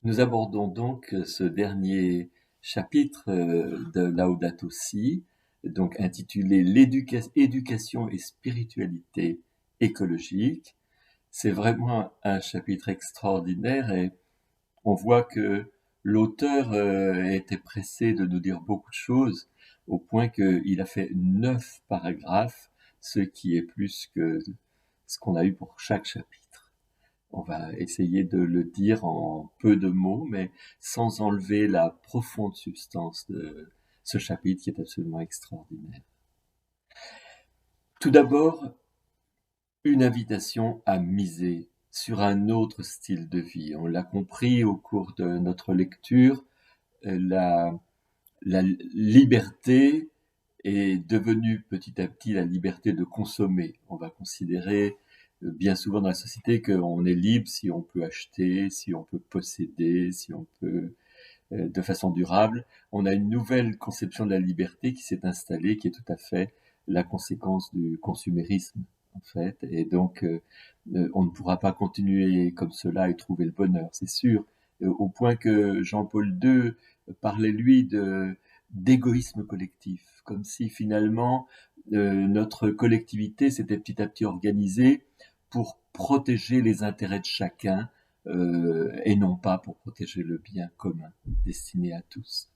Nous abordons donc ce dernier chapitre de Laudato Si, donc intitulé Éducation et spiritualité écologique. C'est vraiment un chapitre extraordinaire et on voit que l'auteur était pressé de nous dire beaucoup de choses au point qu'il a fait 9 paragraphes, ce qui est plus que ce qu'on a eu pour chaque chapitre. On va essayer de le dire en peu de mots, mais sans enlever la profonde substance de ce chapitre qui est absolument extraordinaire. Tout d'abord, une invitation à miser sur un autre style de vie. On l'a compris au cours de notre lecture, la liberté est devenue petit à petit la liberté de consommer. On va considérer bien souvent dans la société qu'on est libre si on peut acheter, si on peut posséder, si on peut de façon durable. On a une nouvelle conception de la liberté qui s'est installée, qui est tout à fait la conséquence du consumérisme, en fait. Et donc, on ne pourra pas continuer comme cela et trouver le bonheur, c'est sûr. Au point que Jean-Paul II parlait, lui, d'égoïsme collectif, comme si finalement notre collectivité s'était petit à petit organisée pour protéger les intérêts de chacun et non pas pour protéger le bien commun destiné à tous.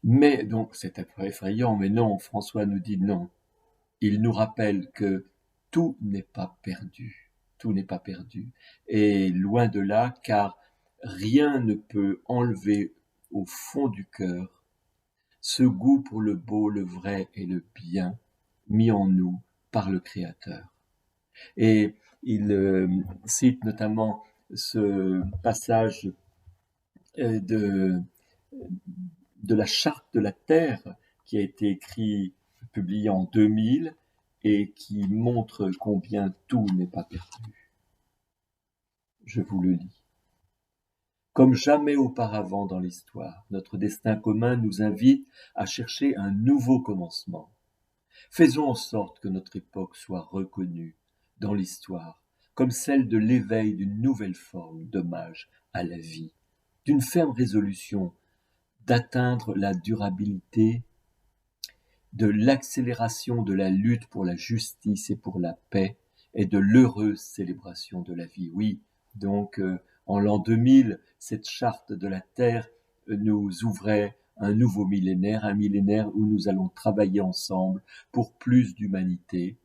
Mais donc c'est un peu effrayant, mais non, François nous dit non. Il nous rappelle que tout n'est pas perdu, tout n'est pas perdu, et loin de là, car rien ne peut enlever au fond du cœur ce goût pour le beau, le vrai et le bien mis en nous par le Créateur. Et il cite notamment ce passage de, de la Charte de la Terre qui a été écrit, publié en 2000 et qui montre combien tout n'est pas perdu. Je vous le lis. Comme jamais auparavant dans l'histoire, notre destin commun nous invite à chercher un nouveau commencement. Faisons en sorte que notre époque soit reconnue dans l'histoire comme celle de l'éveil d'une nouvelle forme d'hommage à la vie, d'une ferme résolution d'atteindre la durabilité, de l'accélération de la lutte pour la justice et pour la paix et de l'heureuse célébration de la vie. Oui, donc en l'an 2000, cette charte de la Terre nous ouvrait un nouveau millénaire, un millénaire où nous allons travailler ensemble pour plus d'humanité,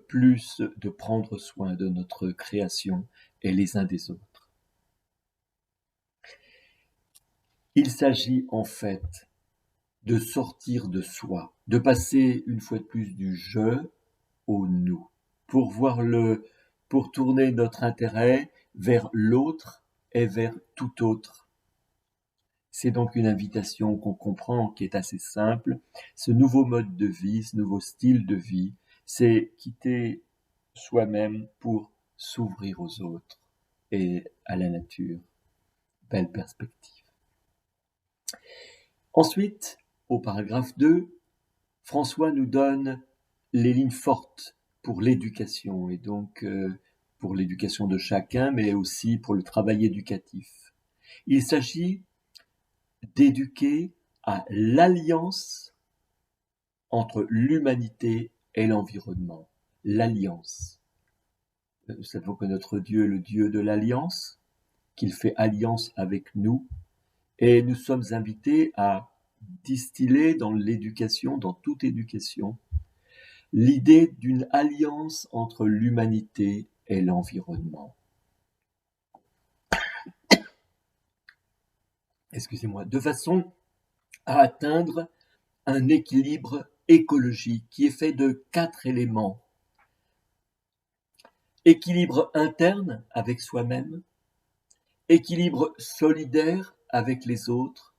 plus de prendre soin de notre création et les uns des autres. Il s'agit en fait de sortir de soi, de passer une fois de plus du je au nous, pour tourner notre intérêt vers l'autre et vers tout autre. C'est donc une invitation qu'on comprend, qui est assez simple. Ce nouveau mode de vie, ce nouveau style de vie, c'est quitter soi-même pour s'ouvrir aux autres et à la nature. Belle perspective. Ensuite, au paragraphe 2, François nous donne les lignes fortes pour l'éducation et donc pour l'éducation de chacun, mais aussi pour le travail éducatif. Il s'agit d'éduquer à l'alliance entre l'humanité et l'environnement. L'alliance. Nous savons que notre Dieu est le Dieu de l'alliance, qu'il fait alliance avec nous, et nous sommes invités à distiller dans l'éducation, dans toute éducation, l'idée d'une alliance entre l'humanité et l'environnement. Excusez-moi, de façon à atteindre un équilibre écologique qui est fait de 4 éléments. Équilibre interne avec soi-même, équilibre solidaire avec les autres,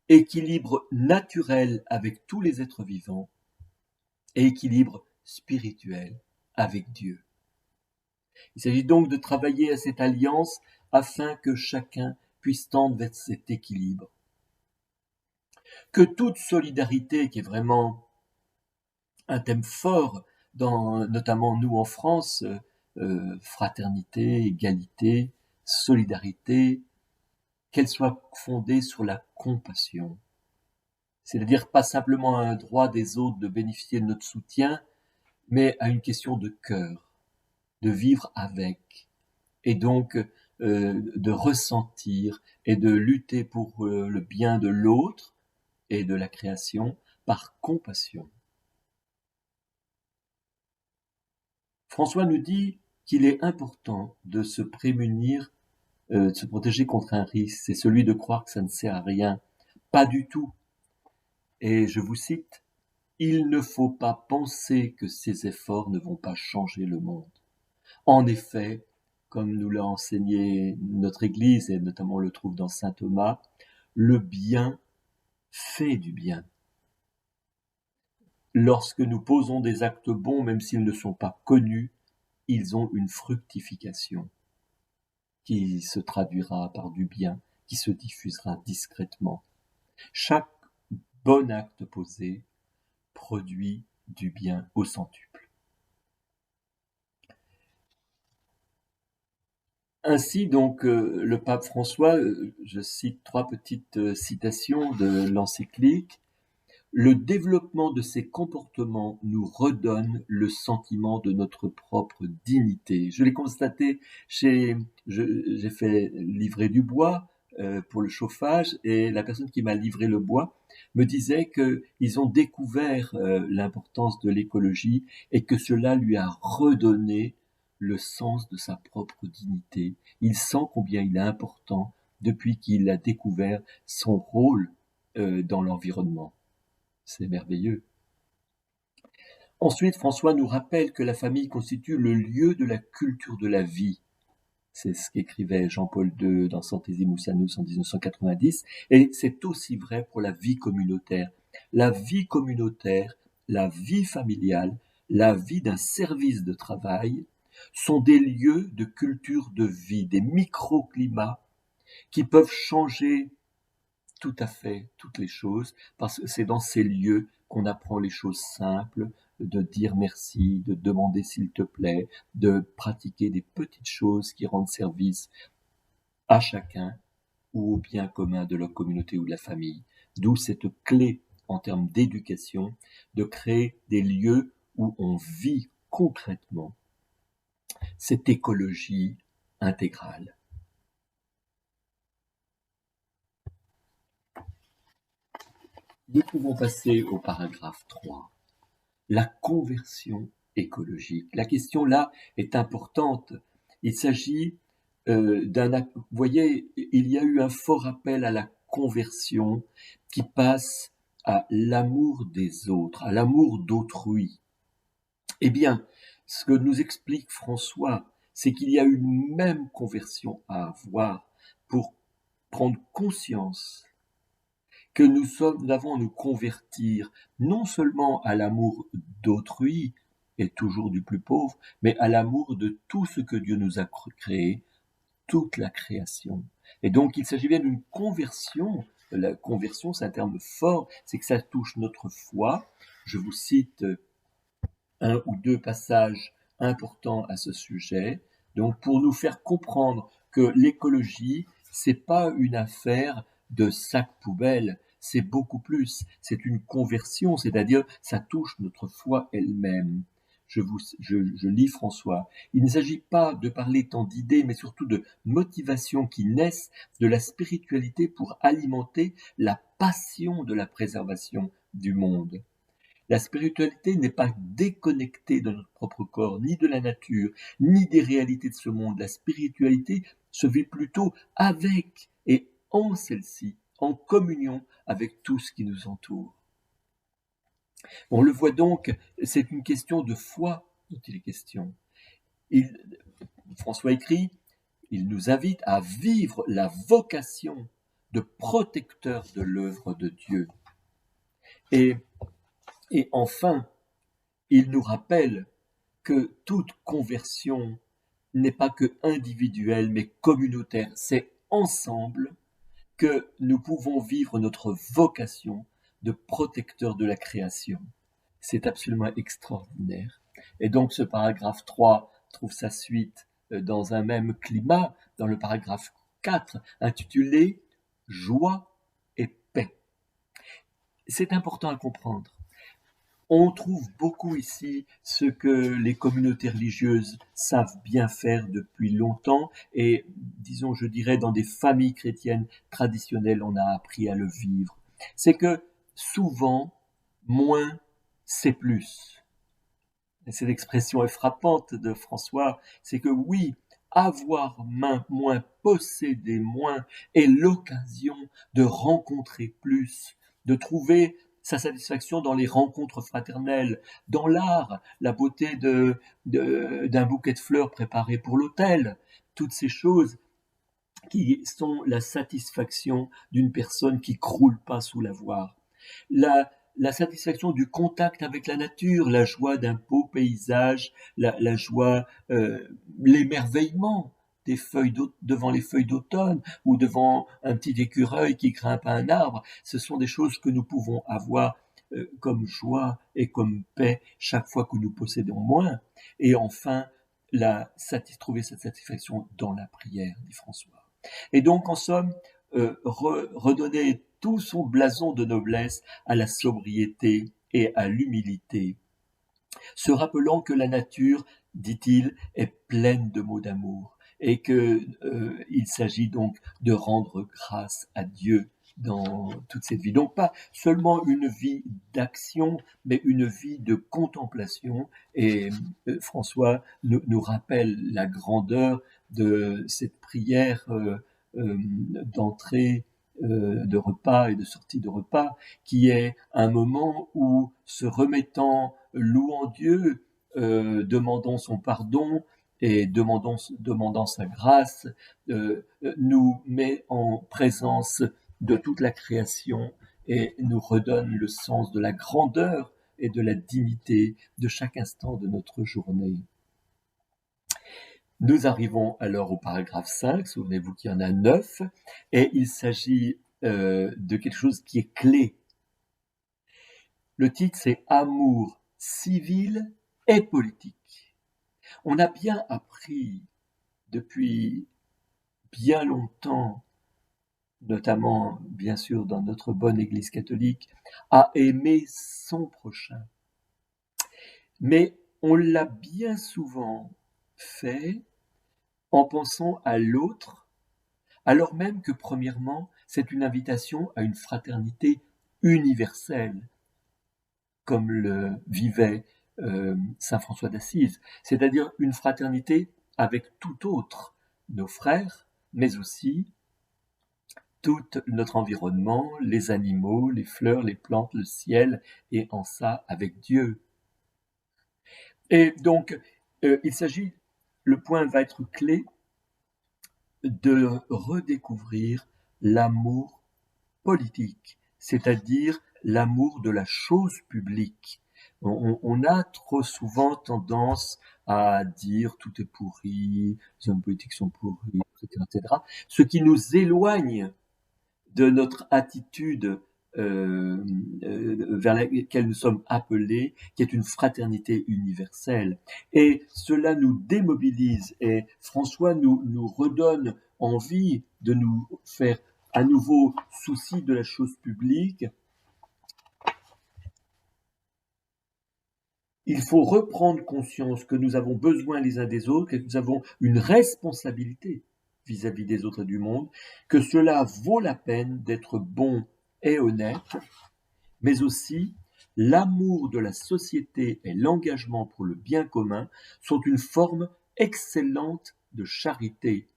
équilibre naturel avec tous les êtres vivants et équilibre spirituel avec Dieu. Il s'agit donc de travailler à cette alliance afin que chacun puisse tendre vers cet équilibre. Que toute solidarité, qui est vraiment un thème fort, notamment nous en France, fraternité, égalité, solidarité, qu'elle soit fondée sur la compassion. C'est-à-dire pas simplement à un droit des autres de bénéficier de notre soutien, mais à une question de cœur, de vivre avec, et donc de ressentir et de lutter pour le bien de l'autre et de la création par compassion. François nous dit qu'il est important de se prémunir, de se protéger contre un risque, c'est celui de croire que ça ne sert à rien. Pas du tout. Et je vous cite, « Il ne faut pas penser que ces efforts ne vont pas changer le monde. » En effet, comme nous l'a enseigné notre Église, et notamment on le trouve dans saint Thomas, le bien fait du bien. Lorsque nous posons des actes bons, même s'ils ne sont pas connus, ils ont une fructification qui se traduira par du bien, qui se diffusera discrètement. Chaque bon acte posé produit du bien au centuple. Ainsi donc, le pape François, je cite 3 petites citations de l'encyclique, « Le développement de ces comportements nous redonne le sentiment de notre propre dignité. » Je l'ai constaté j'ai fait livrer du bois pour le chauffage, et la personne qui m'a livré le bois me disait qu'ils ont découvert l'importance de l'écologie et que cela lui a redonné le sens de sa propre dignité. Il sent combien il est important depuis qu'il a découvert son rôle dans l'environnement. C'est merveilleux. Ensuite, François nous rappelle que la famille constitue le lieu de la culture de la vie. C'est ce qu'écrivait Jean-Paul II dans Centesimus Annus en 1990, et c'est aussi vrai pour la vie communautaire. La vie communautaire, la vie familiale, la vie d'un service de travail sont des lieux de culture de vie, des microclimats qui peuvent changer tout à fait toutes les choses, parce que c'est dans ces lieux qu'on apprend les choses simples, de dire merci, de demander s'il te plaît, de pratiquer des petites choses qui rendent service à chacun ou au bien commun de la communauté ou de la famille. D'où cette clé en termes d'éducation, de créer des lieux où on vit concrètement cette écologie intégrale. Nous pouvons passer au paragraphe 3. La conversion écologique. La question là est importante. Il s'agit vous voyez, il y a eu un fort appel à la conversion qui passe à l'amour des autres, à l'amour d'autrui. Eh bien, ce que nous explique François, c'est qu'il y a une même conversion à avoir pour prendre conscience que nous avons à nous convertir non seulement à l'amour d'autrui, et toujours du plus pauvre, mais à l'amour de tout ce que Dieu nous a créé, toute la création. Et donc il s'agit bien d'une conversion. La conversion, c'est un terme fort, c'est que ça touche notre foi. Je vous cite un ou deux passages importants à ce sujet. Donc pour nous faire comprendre que l'écologie, c'est pas une affaire de sac poubelle, c'est beaucoup plus. C'est une conversion, c'est-à-dire ça touche notre foi elle-même. Je lis François. Il ne s'agit pas de parler tant d'idées, mais surtout de motivations qui naissent de la spiritualité pour alimenter la passion de la préservation du monde. La spiritualité n'est pas déconnectée de notre propre corps, ni de la nature, ni des réalités de ce monde. La spiritualité se vit plutôt avec et en celle-ci, en communion avec tout ce qui nous entoure. On le voit donc, c'est une question de foi dont il est question. François écrit, il nous invite à vivre la vocation de protecteur de l'œuvre de Dieu. Et enfin, il nous rappelle que toute conversion n'est pas que individuelle, mais communautaire. C'est ensemble que nous pouvons vivre notre vocation de protecteur de la création. C'est absolument extraordinaire. Et donc ce paragraphe 3 trouve sa suite dans un même climat, dans le paragraphe 4, intitulé « Joie et paix ». C'est important à comprendre. On trouve beaucoup ici ce que les communautés religieuses savent bien faire depuis longtemps et, disons, je dirais, dans des familles chrétiennes traditionnelles, on a appris à le vivre. C'est que souvent, moins, c'est plus. Et cette expression est frappante de François, c'est que oui, avoir moins, posséder moins est l'occasion de rencontrer plus, de trouver sa satisfaction dans les rencontres fraternelles, dans l'art, la beauté d'un bouquet de fleurs préparé pour l'autel, toutes ces choses qui sont la satisfaction d'une personne qui croule pas sous l'avoir. La satisfaction du contact avec la nature, la joie d'un beau paysage, la joie, l'émerveillement des feuilles devant les feuilles d'automne ou devant un petit écureuil qui grimpe à un arbre, ce sont des choses que nous pouvons avoir comme joie et comme paix chaque fois que nous possédons moins. Et enfin, trouver cette satisfaction dans la prière, dit François. Et donc, en somme, redonner tout son blason de noblesse à la sobriété et à l'humilité, se rappelant que la nature, dit-il, est pleine de mots d'amour et que il s'agit donc de rendre grâce à Dieu dans toute cette vie. Donc pas seulement une vie d'action, mais une vie de contemplation. Et François nous rappelle la grandeur de cette prière d'entrée de repas et de sortie de repas, qui est un moment où, se remettant, louant Dieu, demandant son pardon et demandant sa grâce, nous met en présence de toute la création et nous redonne le sens de la grandeur et de la dignité de chaque instant de notre journée. Nous arrivons alors au paragraphe 5, souvenez-vous qu'il y en a 9, et il s'agit de quelque chose qui est clé. Le titre, c'est « Amour civil et politique ». On a bien appris depuis bien longtemps, notamment bien sûr dans notre bonne Église catholique, à aimer son prochain. Mais on l'a bien souvent fait en pensant à l'autre, alors même que premièrement, c'est une invitation à une fraternité universelle, comme le vivait saint François d'Assise, c'est-à-dire une fraternité avec tout autre, nos frères, mais aussi tout notre environnement, les animaux, les fleurs, les plantes, le ciel, et en ça avec Dieu. Et donc, il s'agit, le point va être clé, de redécouvrir l'amour politique, c'est-à-dire l'amour de la chose publique. On a trop souvent tendance à dire tout est pourri, les hommes politiques sont pourris, etc., etc., ce qui nous éloigne de notre attitude vers laquelle nous sommes appelés, qui est une fraternité universelle. Et cela nous démobilise, et François nous redonne envie de nous faire à nouveau souci de la chose publique. Il faut reprendre conscience que nous avons besoin les uns des autres, que nous avons une responsabilité vis-à-vis des autres et du monde, que cela vaut la peine d'être bon et honnête, mais aussi l'amour de la société et l'engagement pour le bien commun sont une forme excellente de charité,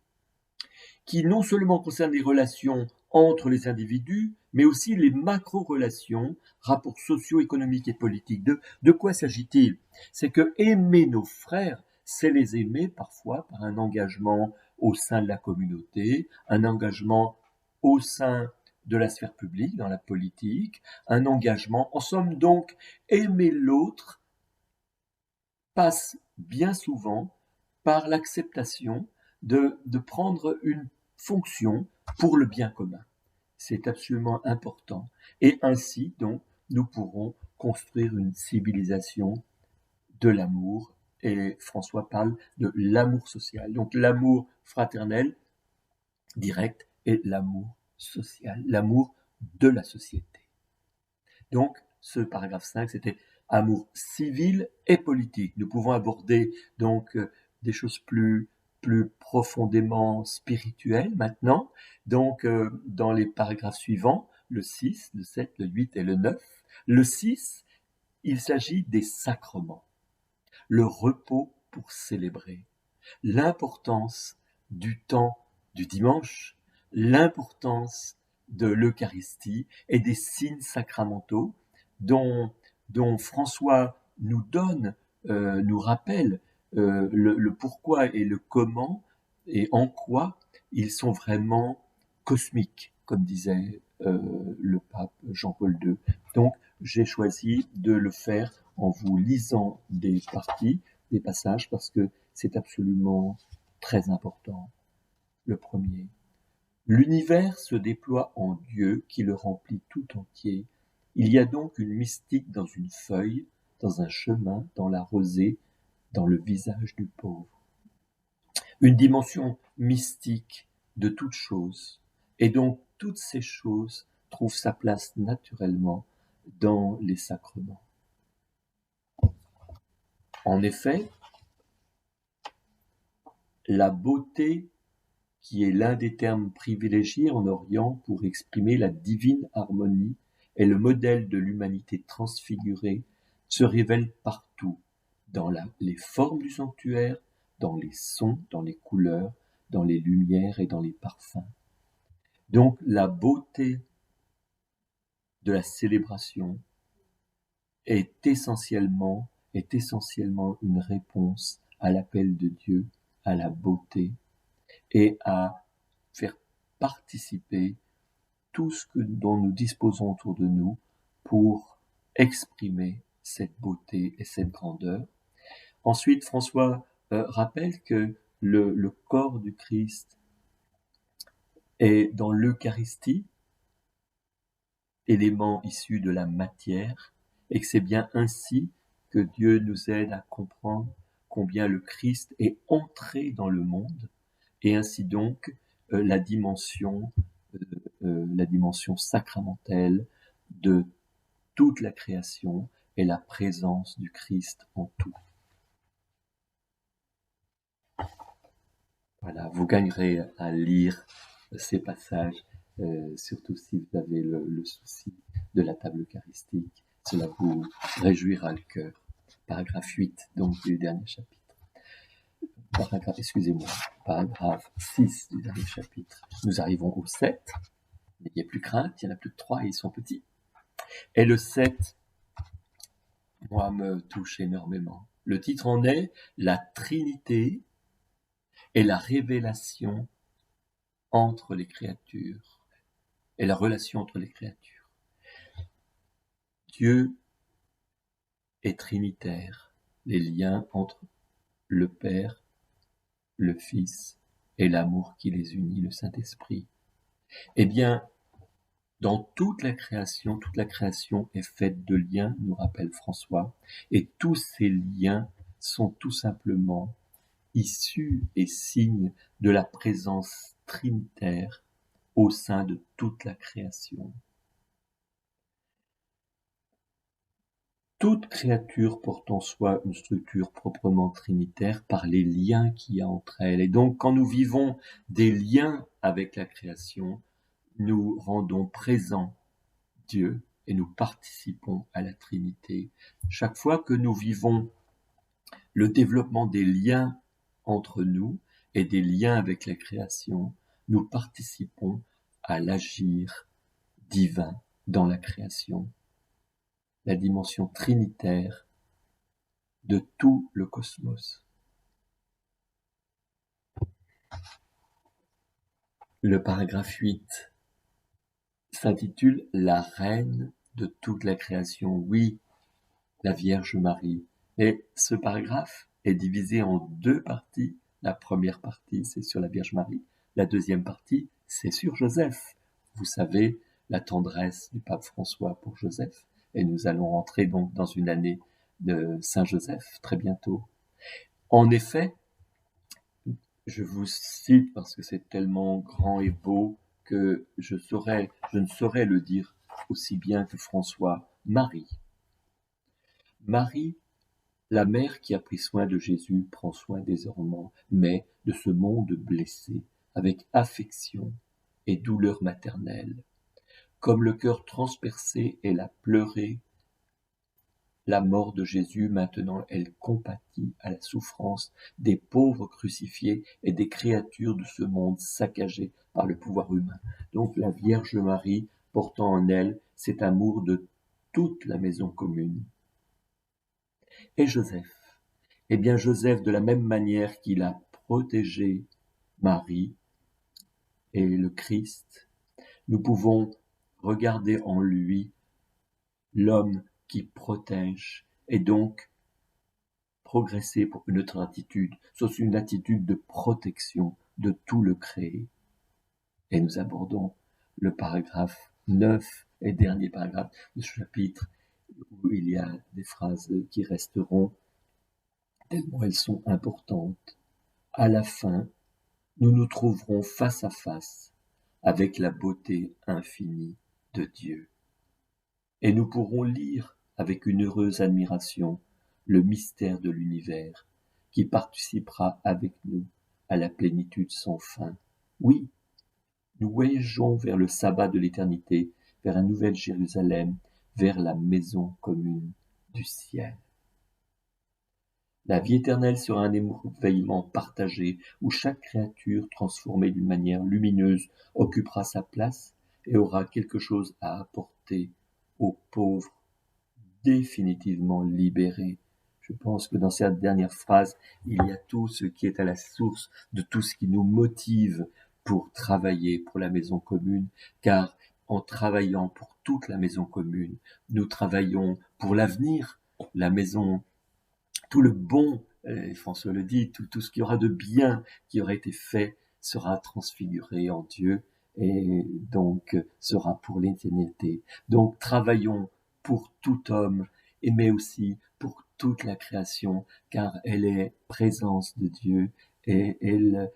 qui non seulement concerne les relations entre les individus, mais aussi les macro-relations, rapports socio-économiques et politiques. De quoi s'agit-il? C'est que aimer nos frères, c'est les aimer parfois par un engagement au sein de la communauté, un engagement au sein de la sphère publique, dans la politique, un engagement. En somme donc, aimer l'autre passe bien souvent par l'acceptation de prendre une fonction pour le bien commun. C'est absolument important. Et ainsi, donc, nous pourrons construire une civilisation de l'amour et François parle de l'amour social. Donc l'amour fraternel direct et l'amour social, l'amour de la société. Donc ce paragraphe 5, c'était amour civil et politique. Nous pouvons aborder donc des choses plus profondément spirituelles maintenant. Donc dans les paragraphes suivants, le 6, le 7, le 8 et le 9, le 6, il s'agit des sacrements, le repos pour célébrer, l'importance du temps du dimanche, l'importance de l'Eucharistie et des signes sacramentaux dont François nous donne, nous rappelle le pourquoi et le comment et en quoi ils sont vraiment cosmiques, comme disait le pape Jean-Paul II. Donc, j'ai choisi de le faire en vous lisant des parties, des passages, parce que c'est absolument très important. Le premier. L'univers se déploie en Dieu qui le remplit tout entier. Il y a donc une mystique dans une feuille, dans un chemin, dans la rosée, dans le visage du pauvre. Une dimension mystique de toute chose. Et donc toutes ces choses trouvent sa place naturellement dans les sacrements. En effet, la beauté, qui est l'un des termes privilégiés en Orient pour exprimer la divine harmonie et le modèle de l'humanité transfigurée, se révèle partout, dans les formes du sanctuaire, dans les sons, dans les couleurs, dans les lumières et dans les parfums. Donc la beauté de la célébration est essentiellement une réponse à l'appel de Dieu, à la beauté, et à faire participer tout ce dont nous disposons autour de nous pour exprimer cette beauté et cette grandeur. Ensuite, François rappelle que le corps du Christ est dans l'Eucharistie, élément issu de la matière, et que c'est bien ainsi que Dieu nous aide à comprendre combien le Christ est entré dans le monde, et ainsi donc la dimension sacramentelle de toute la création et la présence du Christ en tout. Voilà, vous gagnerez à lire ces passages, surtout si vous avez le souci de la table eucharistique. Cela vous réjouira le cœur. Paragraphe 8, donc, du dernier chapitre. Paragraphe 6 du dernier chapitre. Nous arrivons au 7. N'ayez plus crainte, il n'y en a plus que 3 et ils sont petits. Et le 7, moi, me touche énormément. Le titre en est « La Trinité et la révélation entre les créatures et la relation entre les créatures. » Dieu est trinitaire, les liens entre le Père, le Fils et l'amour qui les unit, le Saint-Esprit. Eh bien, dans toute la création est faite de liens, nous rappelle François, et tous ces liens sont tout simplement issus et signes de la présence trinitaire au sein de toute la création. Toute créature porte en soi une structure proprement trinitaire par les liens qu'il y a entre elles. Et donc, quand nous vivons des liens avec la création, nous rendons présent Dieu et nous participons à la Trinité. Chaque fois que nous vivons le développement des liens entre nous et des liens avec la création, nous participons à l'agir divin dans la création, la dimension trinitaire de tout le cosmos. Le paragraphe 8 s'intitule « La reine de toute la création ». Oui, la Vierge Marie. Et ce paragraphe est divisé en 2 parties. La première partie, c'est sur la Vierge Marie. La deuxième partie, c'est sur Joseph. Vous savez, la tendresse du pape François pour Joseph. Et nous allons entrer donc dans une année de Saint Joseph très bientôt. En effet, je vous cite parce que c'est tellement grand et beau que je ne saurais le dire aussi bien que François. Marie. Marie, la mère qui a pris soin de Jésus, prend soin désormais, mais de ce monde blessé, avec affection et douleur maternelle. Comme le cœur transpercé, elle a pleuré la mort de Jésus. Maintenant elle compatit à la souffrance des pauvres crucifiés et des créatures de ce monde saccagé par le pouvoir humain. Donc la Vierge Marie portant en elle cet amour de toute la maison commune. Et Joseph, eh bien Joseph, de la même manière qu'il a protégé Marie et le Christ, nous pouvons regarder en lui l'homme qui protège et donc progresser pour une autre attitude, soit une attitude de protection de tout le créé. Et nous abordons le paragraphe 9 et dernier paragraphe de ce chapitre où il y a des phrases qui resteront tellement elles sont importantes. À la fin, nous nous trouverons face à face avec la beauté infinie de Dieu. Et nous pourrons lire avec une heureuse admiration le mystère de l'univers qui participera avec nous à la plénitude sans fin. Oui, nous voyageons vers le sabbat de l'éternité, vers un nouvel Jérusalem, vers la maison commune du ciel. La vie éternelle sera un émerveillement partagé où chaque créature transformée d'une manière lumineuse occupera sa place et aura quelque chose à apporter aux pauvres définitivement libérés. Je pense que dans cette dernière phrase, il y a tout ce qui est à la source de tout ce qui nous motive pour travailler pour la maison commune, car en travaillant pour toute la maison commune, nous travaillons pour l'avenir, la maison, tout le bon, François le dit, tout ce qui aura de bien qui aura été fait sera transfiguré en Dieu et donc sera pour l'éternité. Donc travaillons pour tout homme, mais aussi pour toute la création, car elle est présence de Dieu et elle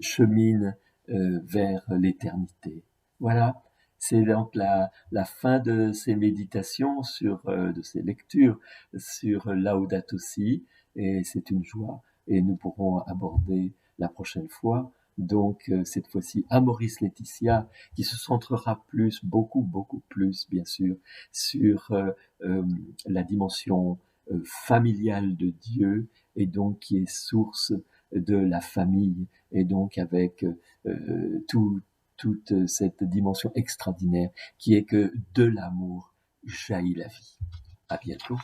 chemine vers l'éternité. Voilà, c'est donc la fin de ces méditations, de ces lectures sur Laudato Si, et c'est une joie. Et nous pourrons aborder la prochaine fois donc cette fois-ci Amoris Laetitia, qui se centrera beaucoup plus, bien sûr, sur la dimension familiale de Dieu, et donc qui est source de la famille, et donc avec toute cette dimension extraordinaire qui est que de l'amour jaillit la vie. À bientôt.